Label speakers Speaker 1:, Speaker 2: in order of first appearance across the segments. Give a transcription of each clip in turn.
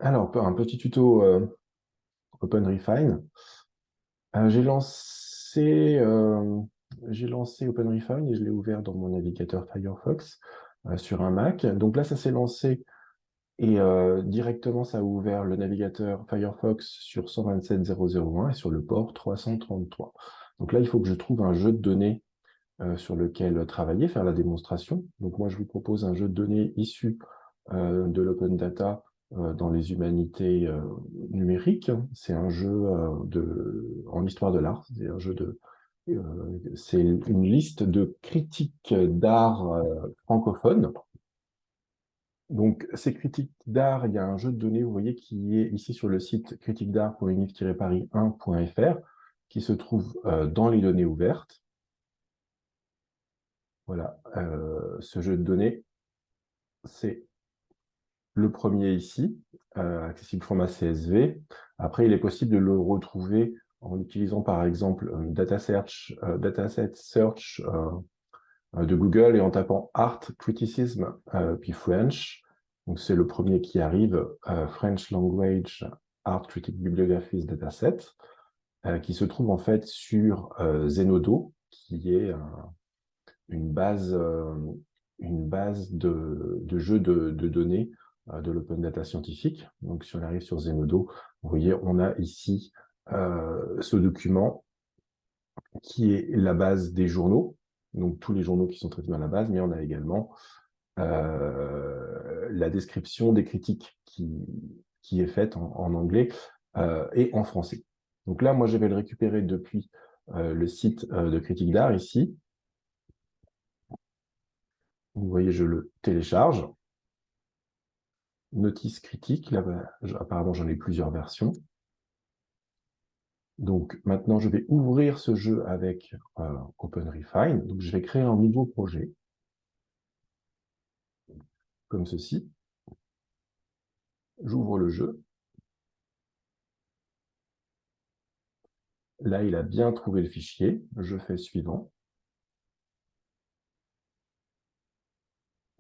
Speaker 1: Alors, un petit tuto OpenRefine. J'ai lancé OpenRefine et je l'ai ouvert dans mon navigateur Firefox sur un Mac. Donc là, ça s'est lancé et directement, ça a ouvert le navigateur Firefox sur 127.0.0.1 et sur le port 333. Donc là, il faut que je trouve un jeu de données sur lequel travailler, faire la démonstration. Donc moi, je vous propose un jeu de données issu de l'open data dans les humanités numériques. C'est un jeu en histoire de l'art. C'est une liste de critiques d'art francophones. Donc, ces critiques d'art, il y a un jeu de données, vous voyez, qui est ici sur le site critiquedart.unif-paris1.fr, qui se trouve dans les données ouvertes. Voilà, ce jeu de données, c'est le premier ici, accessible format CSV. Après, il est possible de le retrouver en utilisant par exemple Dataset Search de Google et en tapant Art Criticism puis French. Donc c'est le premier qui arrive, French Language Art Critic Bibliographies Dataset, qui se trouve en fait sur Zenodo, qui est une base de jeux de données de l'open data scientifique. Donc, si on arrive sur Zenodo, vous voyez, on a ici ce document qui est la base des journaux, donc tous les journaux qui sont traités dans la base, mais on a également la description des critiques qui est faite en anglais et en français. Donc là, moi, je vais le récupérer depuis le site de Critique d'art ici. Vous voyez, je le télécharge. Notice critique, là, apparemment j'en ai plusieurs versions. Donc maintenant, je vais ouvrir ce jeu avec OpenRefine. Donc je vais créer un nouveau projet, comme ceci. J'ouvre le jeu. Là, il a bien trouvé le fichier. Je fais suivant.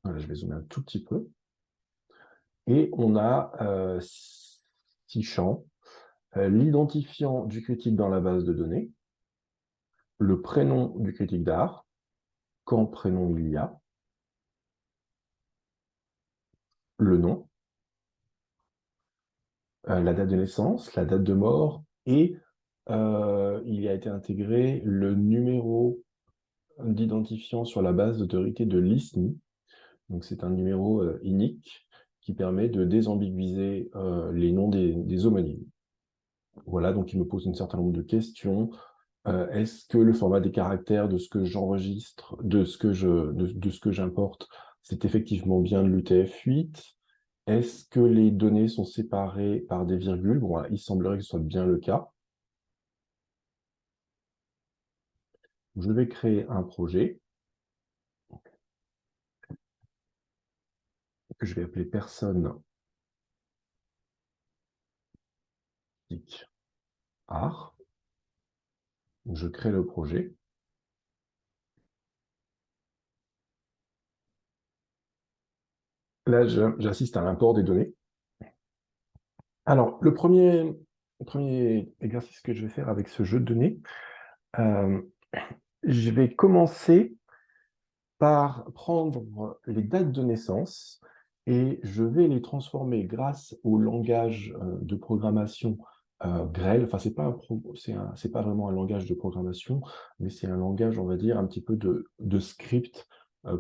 Speaker 1: Voilà, je vais zoomer un tout petit peu. Et on a 6 champs. L'identifiant du critique dans la base de données, le prénom du critique d'art, quand prénom il y a, le nom, la date de naissance, la date de mort, et il y a été intégré le numéro d'identifiant sur la base d'autorité de l'ISNI. Donc c'est un numéro unique qui permet de désambiguïser les noms des homonymes. Voilà, donc il me pose un certain nombre de questions. Est-ce que le format des caractères de ce que j'enregistre, de ce que j'importe, c'est effectivement bien de l'UTF-8? Est-ce que les données sont séparées par des virgules? Bon, voilà, il semblerait que ce soit bien le cas. Je vais créer un projet que je vais appeler personne art. Je crée le projet. Là, j'assiste à l'import des données. Alors, le premier exercice que je vais faire avec ce jeu de données, je vais commencer par prendre les dates de naissance et je vais les transformer grâce au langage de programmation Grell. Enfin, c'est pas vraiment un langage de programmation, mais c'est un langage, on va dire, un petit peu de script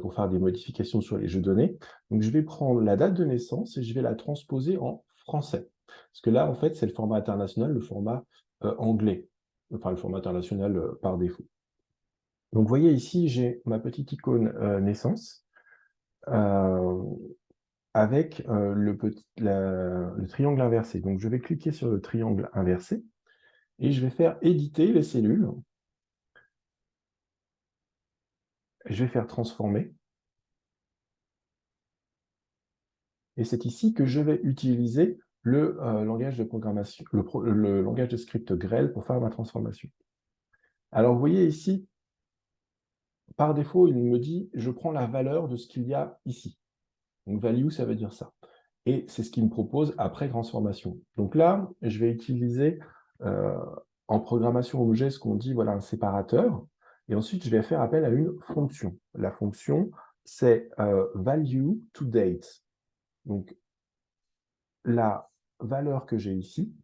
Speaker 1: pour faire des modifications sur les jeux de données. Donc, je vais prendre la date de naissance et je vais la transposer en français. Parce que là, en fait, c'est le format international, le format anglais. Enfin, le format international par défaut. Donc, vous voyez ici, j'ai ma petite icône naissance euh, avec le triangle inversé. Donc, je vais cliquer sur le triangle inversé et je vais faire éditer les cellules. Je vais faire transformer. Et c'est ici que je vais utiliser le langage de programmation, le langage de script Grell pour faire ma transformation. Alors, vous voyez ici, par défaut, il me dit, je prends la valeur de ce qu'il y a ici. Donc, value, ça veut dire ça. Et c'est ce qu'il me propose après transformation. Donc là, je vais utiliser en programmation objet ce qu'on dit, voilà, un séparateur. Et ensuite, je vais faire appel à une fonction. La fonction, c'est value to date. Donc, la valeur que j'ai ici,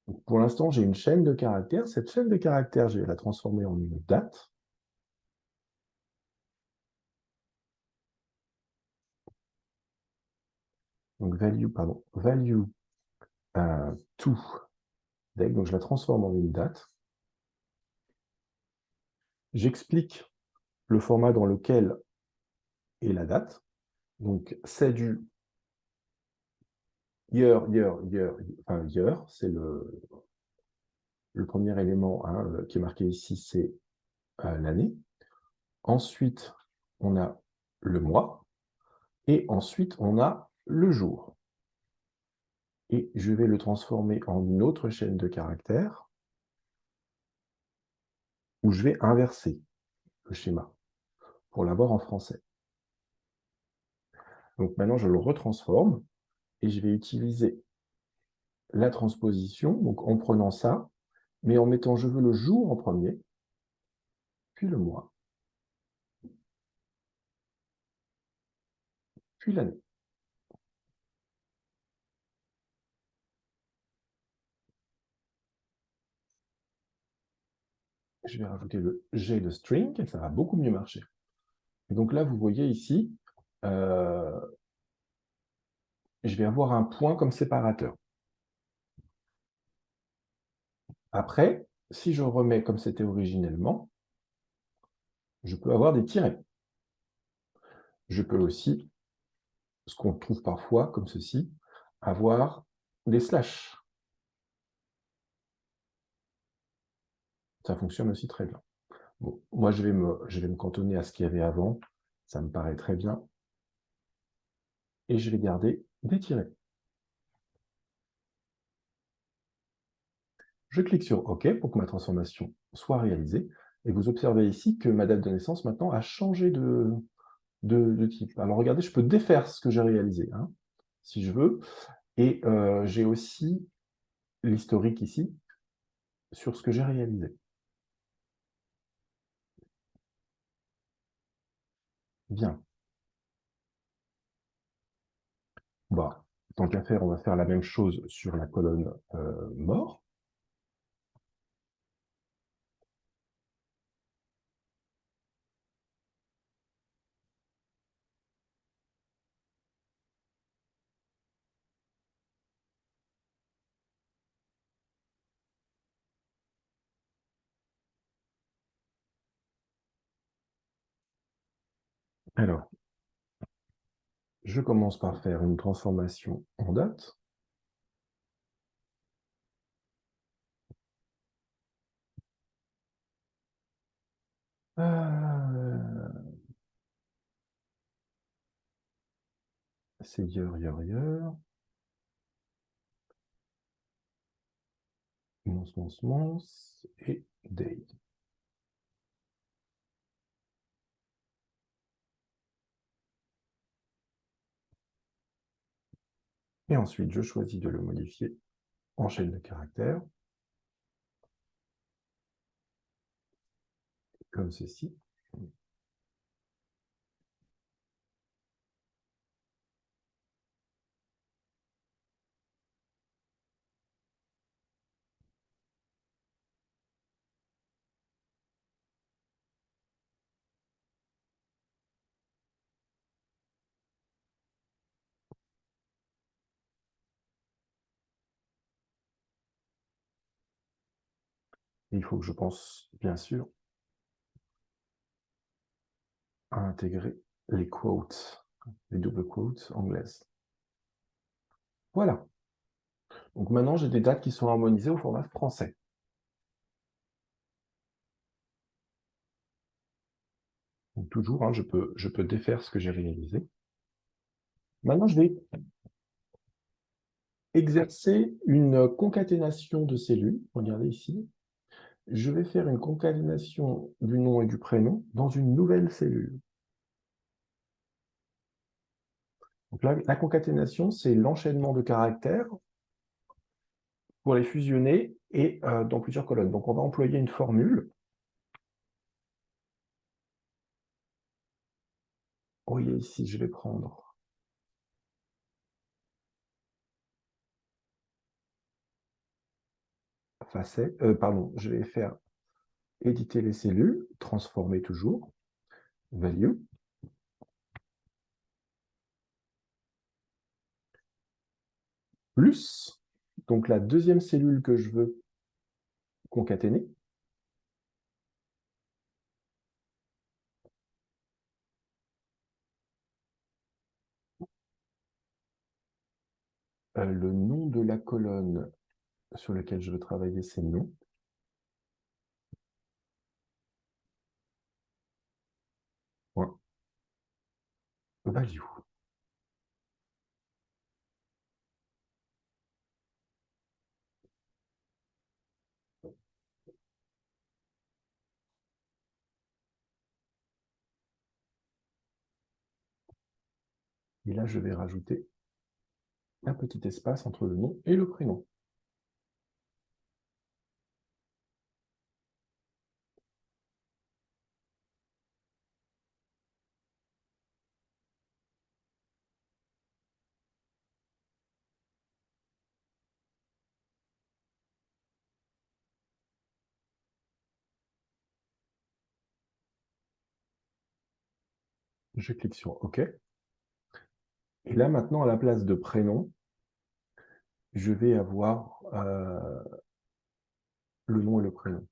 Speaker 1: donc pour l'instant, j'ai une chaîne de caractères. Cette chaîne de caractères, je vais la transformer en une date. Donc, value to date. Donc, je la transforme en une date. J'explique le format dans lequel est la date. Donc, c'est du year, enfin year, c'est le premier élément hein, qui est marqué ici, c'est l'année. Ensuite, on a le mois. Et ensuite, on a le jour. Et je vais le transformer en une autre chaîne de caractères où je vais inverser le schéma pour l'avoir en français. Donc maintenant, je le retransforme et je vais utiliser la transposition, donc en prenant ça, mais en mettant je veux le jour en premier, puis le mois, puis l'année. Je vais rajouter le G de string et ça va beaucoup mieux marcher. Et donc là, vous voyez ici, je vais avoir un point comme séparateur. Après, si je remets comme c'était originellement, je peux avoir des tirets. Je peux aussi, ce qu'on trouve parfois comme ceci, avoir des slash. Ça fonctionne aussi très bien. Bon, moi, je vais me cantonner à ce qu'il y avait avant. Ça me paraît très bien. Et je vais garder des tirets. Je clique sur OK pour que ma transformation soit réalisée. Et vous observez ici que ma date de naissance maintenant a changé de type. Alors regardez, je peux défaire ce que j'ai réalisé, hein, si je veux. Et j'ai aussi l'historique ici sur ce que j'ai réalisé. Bien. Bah, tant qu'à faire, on va faire la même chose sur la colonne mort. Alors, je commence par faire une transformation en date. C'est year, month, et day. Et ensuite, je choisis de le modifier en chaîne de caractères, comme ceci. Il faut que je pense, bien sûr, à intégrer les quotes, les doubles quotes anglaises. Voilà. Donc maintenant, j'ai des dates qui sont harmonisées au format français. Donc toujours, hein, je peux défaire ce que j'ai réalisé. Maintenant, je vais exercer une concaténation de cellules. Regardez ici. Je vais faire une concaténation du nom et du prénom dans une nouvelle cellule. Donc là, la concaténation, c'est l'enchaînement de caractères pour les fusionner et dans plusieurs colonnes. Donc on va employer une formule. Vous voyez ici, je vais prendre je vais faire éditer les cellules, transformer toujours, value, plus, donc la deuxième cellule que je veux concaténer, le nom de la colonne sur laquelle je veux travailler, c'est nom. Point. Value. Et là, je vais rajouter un petit espace entre le nom et le prénom. Je clique sur OK. Et là, maintenant, à la place de prénom, je vais avoir le nom et le prénom.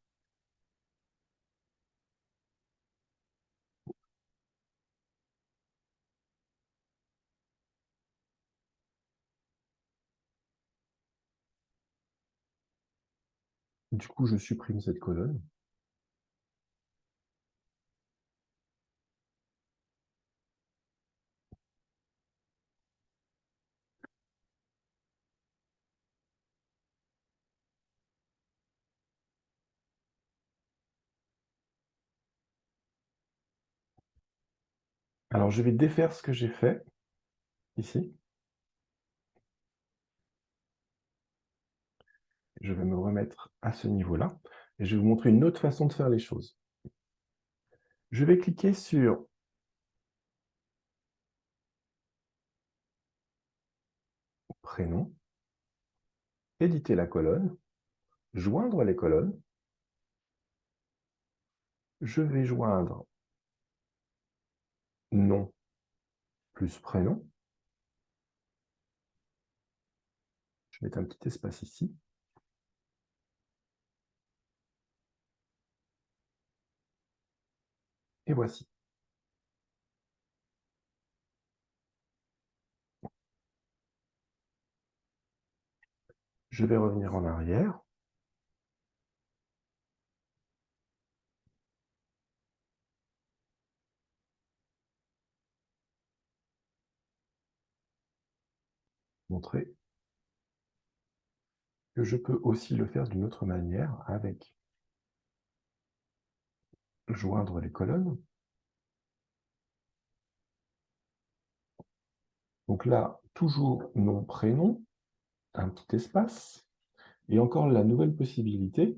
Speaker 1: Du coup, je supprime cette colonne. Alors, je vais défaire ce que j'ai fait ici. Je vais me remettre à ce niveau-là. Et je vais vous montrer une autre façon de faire les choses. Je vais cliquer sur prénom, éditer la colonne, joindre les colonnes. Je vais joindre nom plus prénom. Je vais mettre un petit espace ici. Et voici. Je vais revenir en arrière. Montrer que je peux aussi le faire d'une autre manière avec joindre les colonnes. Donc là, toujours nom, prénom, un petit espace. Et encore la nouvelle possibilité,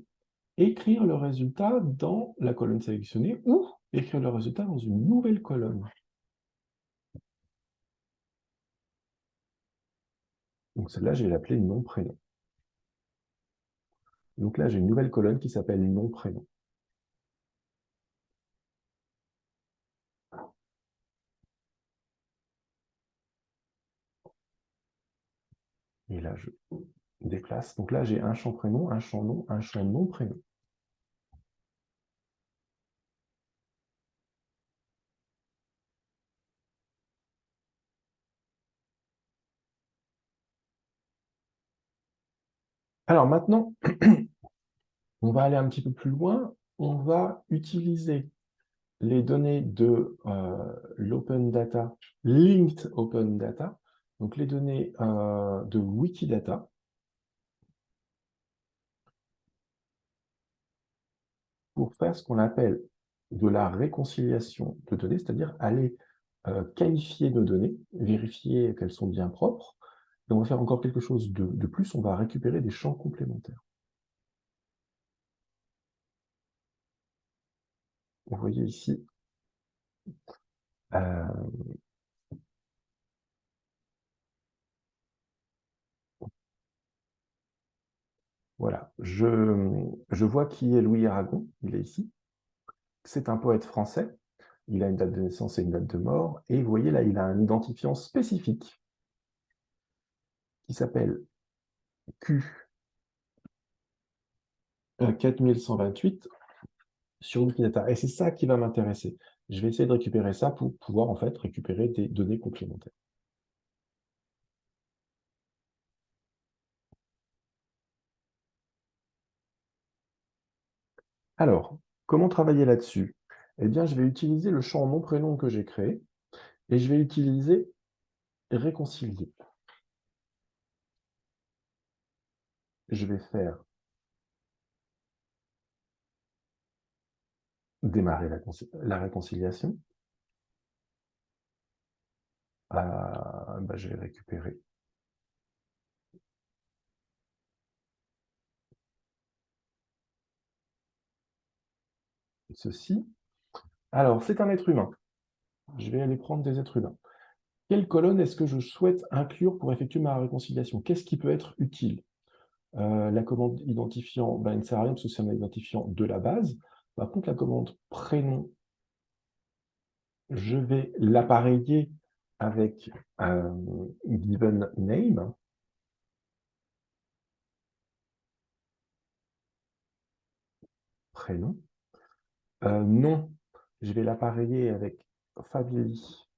Speaker 1: écrire le résultat dans la colonne sélectionnée ou écrire le résultat dans une nouvelle colonne. Donc celle-là, je vais l'appeler nom-prénom. Donc là, j'ai une nouvelle colonne qui s'appelle nom-prénom. Et là, je déplace. Donc là, j'ai un champ prénom, un champ nom, un champ nom-prénom. Alors maintenant, on va aller un petit peu plus loin. On va utiliser les données de l'open data, linked open data, donc les données de Wikidata, pour faire ce qu'on appelle de la réconciliation de données, c'est-à-dire aller qualifier nos données, vérifier qu'elles sont bien propres. Et on va faire encore quelque chose de plus, on va récupérer des champs complémentaires. Vous voyez ici, euh, voilà, je vois qui est Louis Aragon, il est ici. C'est un poète français, il a une date de naissance et une date de mort, et vous voyez là, il a un identifiant spécifique qui s'appelle Q 4128 sur Wikidata. Et c'est ça qui va m'intéresser. Je vais essayer de récupérer ça pour pouvoir en fait récupérer des données complémentaires. Alors, comment travailler là-dessus? Eh bien, je vais utiliser le champ nom-prénom que j'ai créé et je vais utiliser réconcilier. Je vais faire démarrer la réconciliation. Je vais récupérer ceci. Alors, c'est un être humain. Je vais aller prendre des êtres humains. Quelle colonne est-ce que je souhaite inclure pour effectuer ma réconciliation? Qu'est-ce qui peut être utile? La commande identifiant, ben, il ne sert à rien parce que c'est un identifiant de la base. Par contre, la commande prénom, je vais l'appareiller avec given name, prénom. Nom, je vais l'appareiller avec family,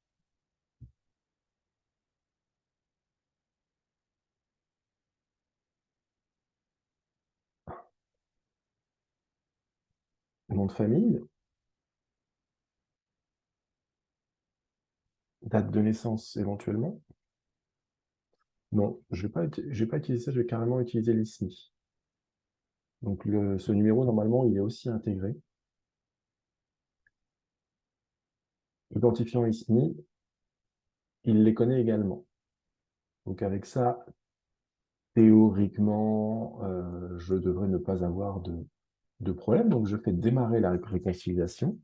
Speaker 1: nom de famille. Date de naissance éventuellement. Non, je vais pas utiliser ça, je vais carrément utiliser l'ISNI. Donc ce numéro, normalement, il est aussi intégré. Identifiant ISNI, il les connaît également. Donc avec ça, théoriquement, je devrais ne pas avoir de problème. Donc je fais démarrer la réconciliation.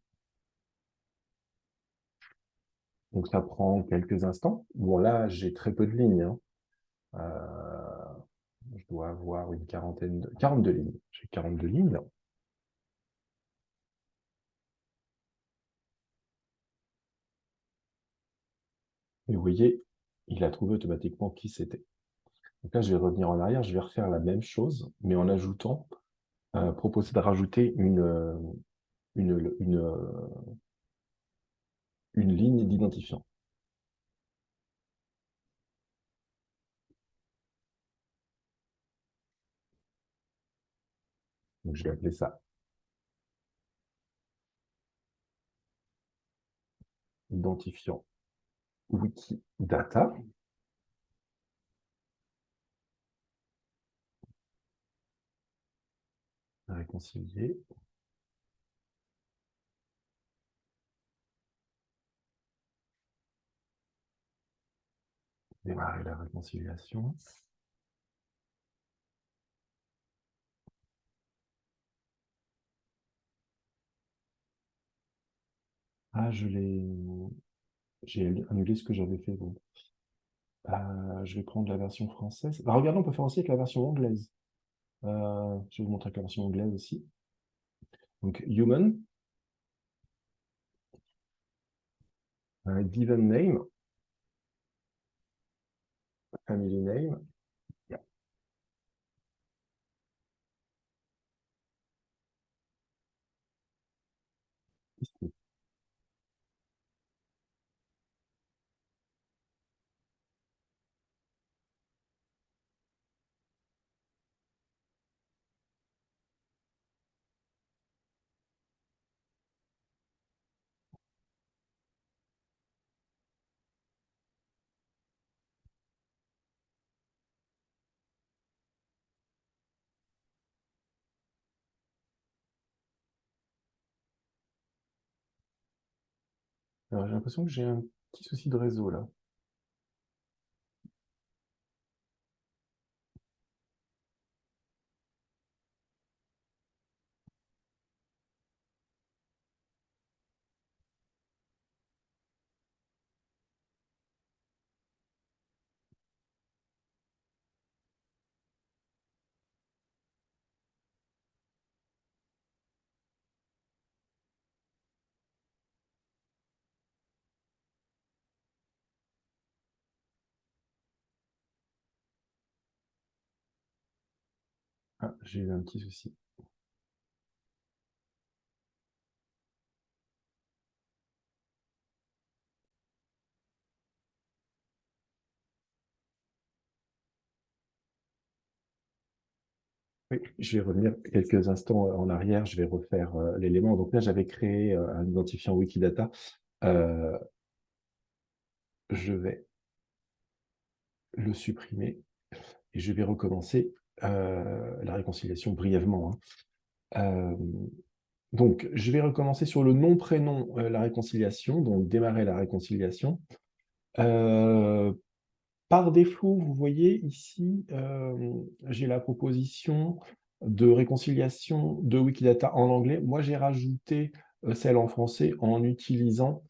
Speaker 1: Donc ça prend quelques instants. Bon là, j'ai très peu de lignes, hein. Je dois avoir une 42 lignes. J'ai 42 lignes. Et vous voyez, il a trouvé automatiquement qui c'était. Donc là, je vais revenir en arrière, je vais refaire la même chose, mais en ajoutant, proposer de rajouter une, une, euh, une ligne d'identifiant. Donc je vais appeler ça identifiant Wikidata, réconcilier, démarrer la réconciliation. Ah, j'ai annulé ce que j'avais fait. Bon. Je vais prendre la version française. Bah, regardez, on peut faire aussi avec la version anglaise. Je vais vous montrer avec la version anglaise aussi. Donc, human, given name, family name, ici. Alors, j'ai l'impression que j'ai un Petit souci de réseau là. Ah, j'ai eu un petit souci. Oui, je vais revenir quelques instants en arrière, je vais refaire l'élément. Donc là, j'avais créé un identifiant Wikidata. Euh, je vais le supprimer et je vais recommencer la réconciliation brièvement, hein. Donc, je vais recommencer sur le nom-prénom, la réconciliation, donc démarrer la réconciliation. Euh, Par défaut, vous voyez ici, j'ai la proposition de réconciliation de Wikidata en anglais. Moi, j'ai rajouté celle en français en utilisant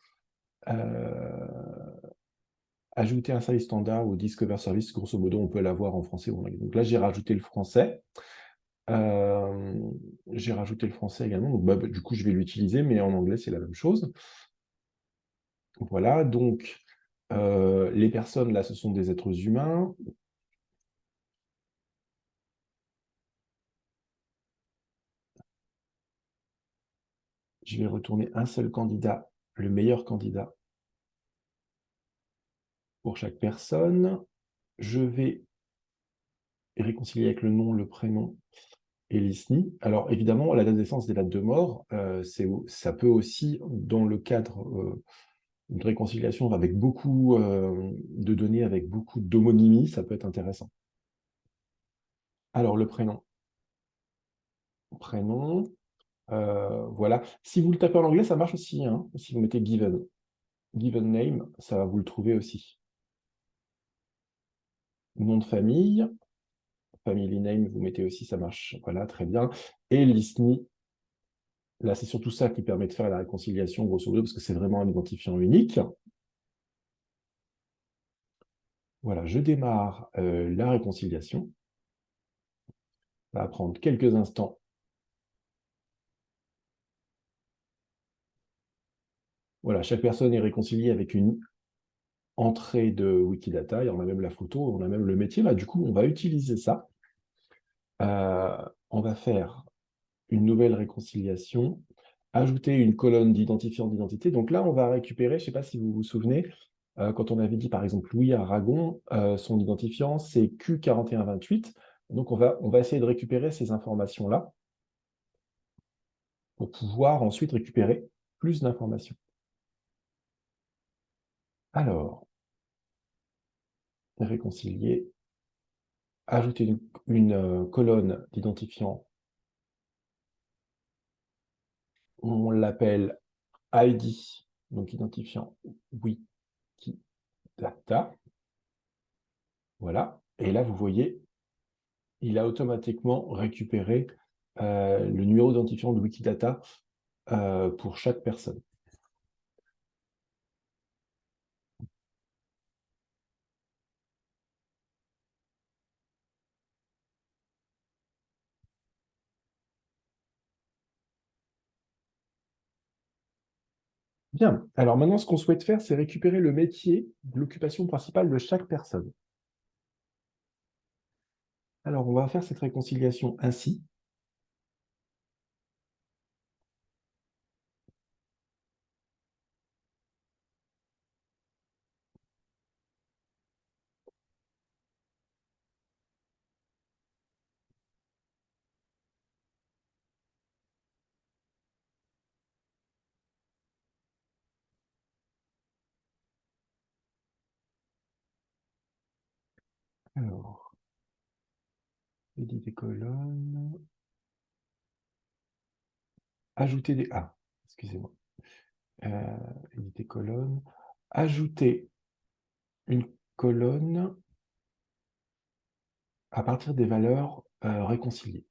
Speaker 1: ajouter un service standard ou Discover Service. Grosso modo, on peut l'avoir en français ou en anglais. Donc là, j'ai rajouté le français. Euh, j'ai rajouté le français également. Donc, du coup, je vais l'utiliser, mais en anglais, c'est la même chose. Voilà, donc les personnes, là, ce sont des êtres humains. Je vais retourner un seul candidat, le meilleur candidat pour chaque personne. Je vais réconcilier avec le nom, le prénom et l'ISNI. Alors évidemment, la date de naissance et la date de mort, ça peut aussi, dans le cadre d'une réconciliation avec beaucoup de données, avec beaucoup d'homonymie, ça peut être intéressant. Alors le prénom. Prénom, voilà. Si vous le tapez en anglais, ça marche aussi, hein. Si vous mettez given, given name, ça va vous le trouver aussi. Nom de famille, family name, vous mettez aussi, ça marche. Voilà, très bien. Et l'ISNI, là, c'est surtout ça qui permet de faire la réconciliation, grosso modo, parce que c'est vraiment un identifiant unique. Voilà, je démarre la réconciliation. Ça va prendre quelques instants. Voilà, chaque personne est réconciliée avec une entrée de Wikidata, et on a même la photo, on a même le métier. Là, du coup, on va utiliser ça. On va faire une nouvelle réconciliation, ajouter une colonne d'identifiant d'identité. Donc là, on va récupérer, je ne sais pas si vous vous souvenez, quand on avait dit par exemple Louis Aragon, son identifiant c'est Q4128. Donc on va essayer de récupérer ces informations-là pour pouvoir ensuite récupérer plus d'informations. Alors, réconcilier, ajouter une colonne d'identifiant, on l'appelle ID, donc identifiant Wikidata. Voilà. Et là, vous voyez, il a automatiquement récupéré le numéro d'identifiant de Wikidata pour chaque personne. Bien. Alors maintenant, ce qu'on souhaite faire, c'est récupérer le métier, l'occupation principale de chaque personne. Alors, on va faire cette réconciliation ainsi. Alors, éditer des colonnes, ajouter des... Ah, excusez-moi. Éditer colonnes. ajouter une colonne à partir des valeurs réconciliées.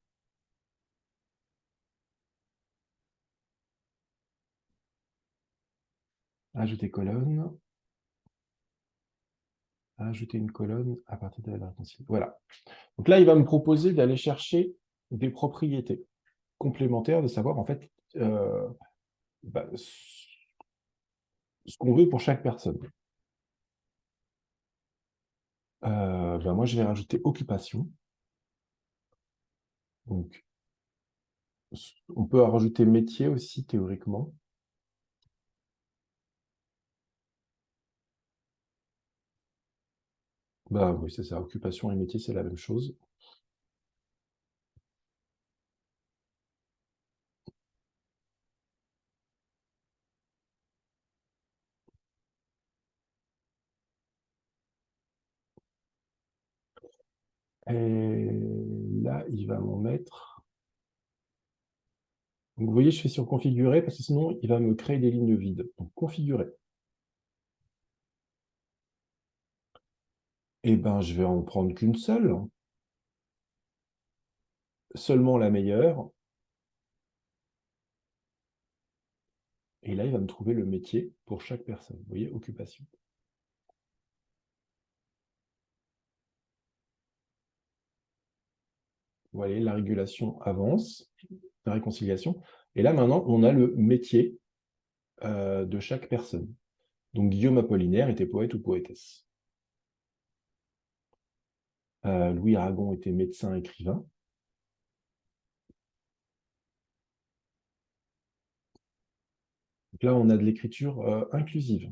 Speaker 1: Ajouter colonne, ajouter une colonne à partir des valeurs réconciliées. Voilà. Donc là, il va me proposer d'aller chercher des propriétés complémentaires, de savoir en fait bah, ce qu'on veut pour chaque personne. Bah, moi, je vais rajouter occupation. Donc, on peut rajouter métier aussi, théoriquement. Bah oui, c'est ça. Occupation et métier, c'est la même chose. Et là, il va m'en mettre. Donc, vous voyez, je fais sur configurer parce que sinon, il va me créer des lignes vides. Donc, configurer. Eh ben, je vais en prendre qu'une seule, seulement la meilleure. Et là, il va me trouver le métier pour chaque personne. Vous voyez, occupation. Vous voyez, la régulation avance, la réconciliation. Et là, maintenant, on a le métier de chaque personne. Donc, Guillaume Apollinaire était poète ou poétesse. Louis Aragon était médecin écrivain. Donc là, on a de l'écriture inclusive.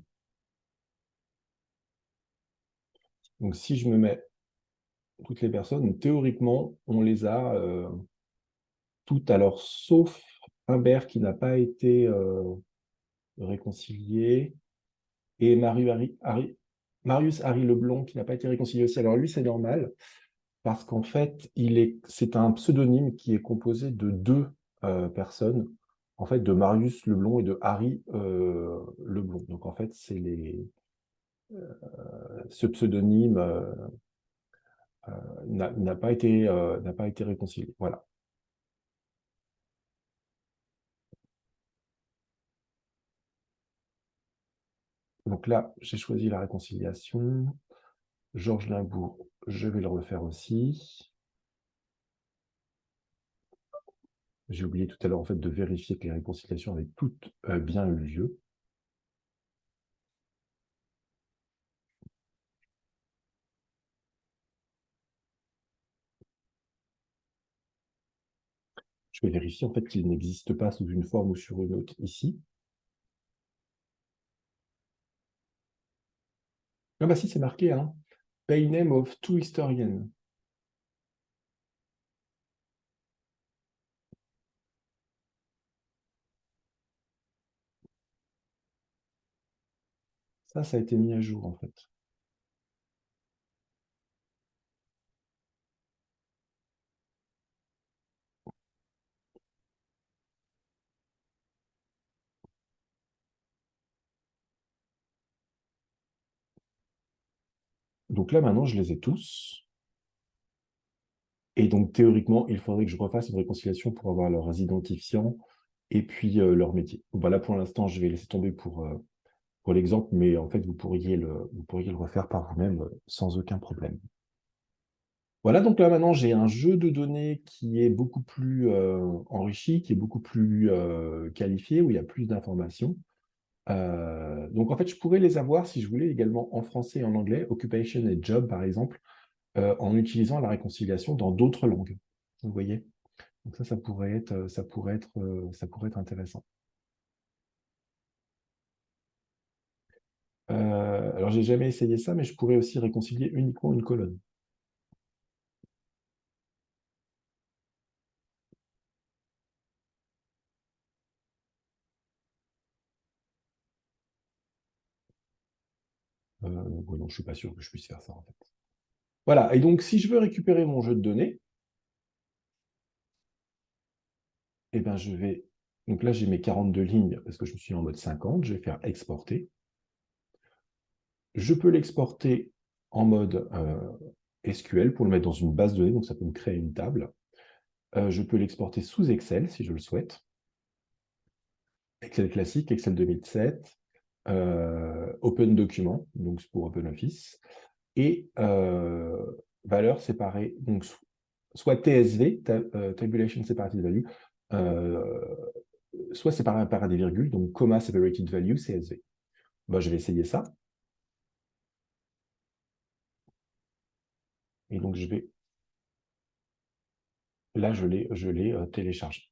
Speaker 1: Donc, si je me mets toutes les personnes, théoriquement, on les a toutes, alors sauf Humbert qui n'a pas été réconcilié, et Marius Harry Leblond qui n'a pas été réconcilié aussi. Alors lui, c'est normal, parce qu'en fait, c'est un pseudonyme qui est composé de deux personnes, en fait, de Marius Leblond et de Harry Leblond. Donc en fait, ce pseudonyme n'a pas été réconcilié. Voilà. Donc là, j'ai choisi la réconciliation. Georges Limbourg, je vais le refaire aussi. J'ai oublié tout à l'heure en fait de vérifier que les réconciliations avaient toutes bien eu lieu. Je vais vérifier en fait qu'il n'existe pas sous une forme ou sur une autre ici. Ah bah si, c'est marqué, hein. Pay name of two historians. Ça a été mis à jour en fait. Donc là maintenant, je les ai tous. Et donc théoriquement, il faudrait que je refasse une réconciliation pour avoir leurs identifiants et puis leur métier. Voilà, pour l'instant, je vais laisser tomber pour l'exemple, mais en fait, vous pourriez le refaire par vous-même sans aucun problème. Voilà, donc là maintenant, j'ai un jeu de données qui est beaucoup plus enrichi, qui est beaucoup plus qualifié, où il y a plus d'informations. Donc en fait, je pourrais les avoir, si je voulais, également en français et en anglais, occupation et job, par exemple, en utilisant la réconciliation dans d'autres langues. Vous voyez? Donc ça pourrait être intéressant. Alors, j'ai jamais essayé ça, mais je pourrais aussi réconcilier uniquement une colonne. Ouais, non, je suis pas sûr que je puisse faire ça, en fait. Voilà, et donc si je veux récupérer mon jeu de données, eh ben, je vais... Donc là, j'ai mes 42 lignes parce que je me suis en mode 50. Je vais faire exporter. Je peux l'exporter en mode SQL pour le mettre dans une base de données, donc ça peut me créer une table. Je peux l'exporter sous Excel si je le souhaite. Excel classique, Excel 2007, Open Document, donc pour OpenOffice, et valeur séparée, donc soit TSV, Tabulation Separated Value, soit séparé par des virgules, donc Comma Separated Value, CSV. Bon, je vais essayer ça. Et donc, là, je l'ai téléchargé.